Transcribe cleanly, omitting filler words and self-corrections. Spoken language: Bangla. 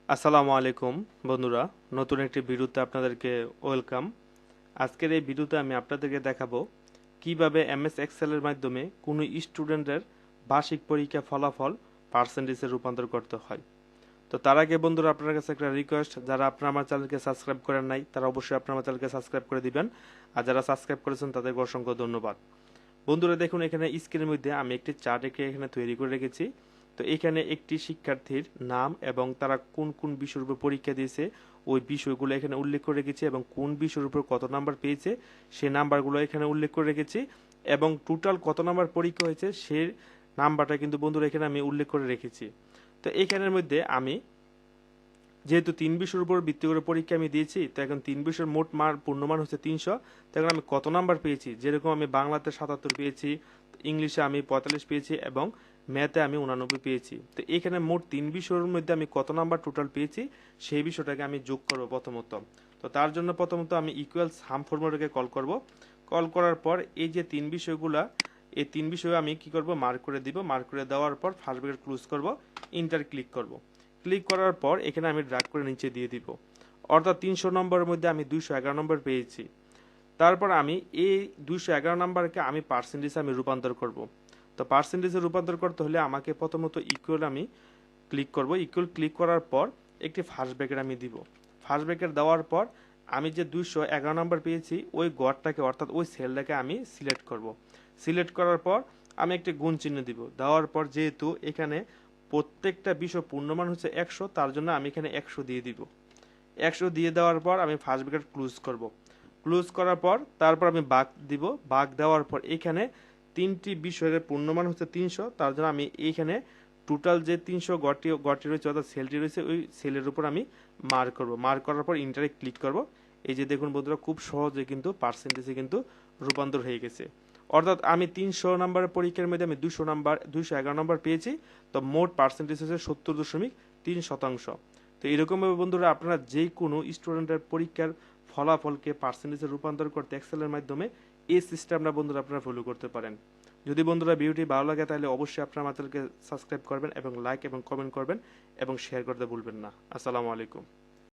আসসালামু আলাইকুম বন্ধুরা, নতুন একটি ভিডিওতে আপনাদেরকে ওয়েলকাম। আজকের এই ভিডিওতে আমি আপনাদেরকে দেখাবো কিভাবে এমএস এক্সেল এর মাধ্যমে কোনো স্টুডেন্টের বার্ষিক পরীক্ষা ফলাফল পার্সেন্টেজে রূপান্তর করতে হয়। তো তার আগে বন্ধুরা, আপনার কাছে একটা রিকোয়েস্ট, যারা আপনারা আমার চ্যানেলকে সাবস্ক্রাইব করেন নাই তারা অবশ্যই আপনার আমার চ্যানেলকে সাবস্ক্রাইব করে দিবেন, আর যারা সাবস্ক্রাইব করেছেন তাদেরকে অসংখ্য ধন্যবাদ। বন্ধুরা দেখুন, এখানে স্ক্রিনের মধ্যে আমি একটি চার্ট এখানে তৈরি করে রেখেছি। তো এখানে একটি শিক্ষার্থীর নাম এবং তারা কোন কোন বিষয়ের উপর পরীক্ষা দিয়েছে ওই বিষয়গুলো এখানে উল্লেখ করে রেখেছি, এবং কোন বিষয়ের উপর কত নাম্বার পেয়েছে সেই নাম্বারগুলো এখানে উল্লেখ করে রেখেছি, এবং টোটাল কত নাম্বার পরীক্ষা হয়েছে সেই নাম্বারটা কিন্তু বন্ধুরা এখানে আমি উল্লেখ করে রেখেছি। তো এখানের মধ্যে আমি যেহেতু 3 বিষয়ের উপর ভিত্তি করে পরীক্ষা আমি দিয়েছি, তো এখন 3 বিষয়ের মোট পূর্ণমান হচ্ছে 300। তো এখন আমি কত নাম্বার পেয়েছি, যেরকম আমি বাংলাতে 77 পেয়েছি, ইংলিশে আমি 45 পেয়েছি, এবং ম্যাথে আমি 89 পেয়েছি। তো এখানে মোট 3 বিষয়ের মধ্যে আমি কত নাম্বার টোটাল পেয়েছি সেই বিষয়টাকে আমি যোগ করবো প্রথমত। তো তার জন্য প্রথমত আমি ইকুয়াল সাম ফর্মুলাটাকে কল করব। কল করার পর এই যে 3 বিষয়গুলা, এই 3 বিষয়ে আমি কি করব, মার্ক করে দিব। মার্ক করে দেওয়ার পর ফার্স্ট ব্র্যাকেট ক্লোজ করব, ইন্টার ক্লিক করব। ক্লিক করার পর এখানে আমি ড্র্যাগ করে নিচে দিয়ে দিব, অর্থাৎ 300 নম্বরের মধ্যে আমি 211 নম্বর পেয়েছি। তারপর আমি এই 211 নম্বরকে আমি পার্সেন্টেজে আমি রূপান্তর করব। তো পার্সেন্টেজে রূপান্তর করতে হলে আমাকে প্রথমত ইকুয়াল আমি ক্লিক করব। ইকুয়াল ক্লিক করার পর একটি ফার্স্ট ব্র্যাকেট আমি দিব। ফার্স্ট ব্র্যাকেট দেওয়ার পর আমি যে 211 নম্বর পেয়েছি ওই গড়টাকে, অর্থাৎ ওই সেলটাকে আমি সিলেক্ট করব। সিলেক্ট করার পর আমি একটি গুণ চিহ্ন দিব। দেওয়ার পর যেহেতু এখানে প্রত্যেকটা বিষয় পূর্ণমান হচ্ছে 100, তার জন্য আমি এখানে 100 দিয়ে দিব। 100 দিয়ে দেওয়ার পর আমি ফার্স্ট ব্র্যাকেট ক্লোজ করব। ক্লোজ করার পর তারপর আমি বাঘ দিব। বাঘ দেওয়ার পর এখানে 3টি বিষয়ের পূর্ণমান হচ্ছে 300, তার জন্য আমি এইখানে টোটাল যে 300 গড়টি রয়েছে, অর্থাৎ সেলটি রয়েছে, ওই সেলের উপর আমি মার্ক করব। মার্ক করার পর ইন্টারে ক্লিক করব। এই যে দেখুন বন্ধুরা, খুব সহজে কিন্তু পার্সেন্টেজে কিন্তু রূপান্তর হয়ে গেছে। অর্থাৎ আমি 300 নম্বরের পরীক্ষার মধ্যে আমি 211 নম্বর পেয়েছি। তো মোট পার্সেন্টেজ হচ্ছে 70.3%। তো এরকমভাবে বন্ধুরা আপনারা যে কোনো স্টুডেন্টের পরীক্ষার ফলাফলকে পার্সেন্টেজে রূপান্তর করতে এক্সেলের মাধ্যমে এই সিস্টেমটা বন্ধুরা আপনারা ফলো করতে পারেন। যদি বন্ধুরা ভিডিওটি ভালো লাগে তাহলে অবশ্যই আপনারা আমার চ্যানেলকে সাবস্ক্রাইব করবেন এবং লাইক এবং কমেন্ট করবেন এবং শেয়ার করতে ভুলবেন না। আসসালামু আলাইকুম।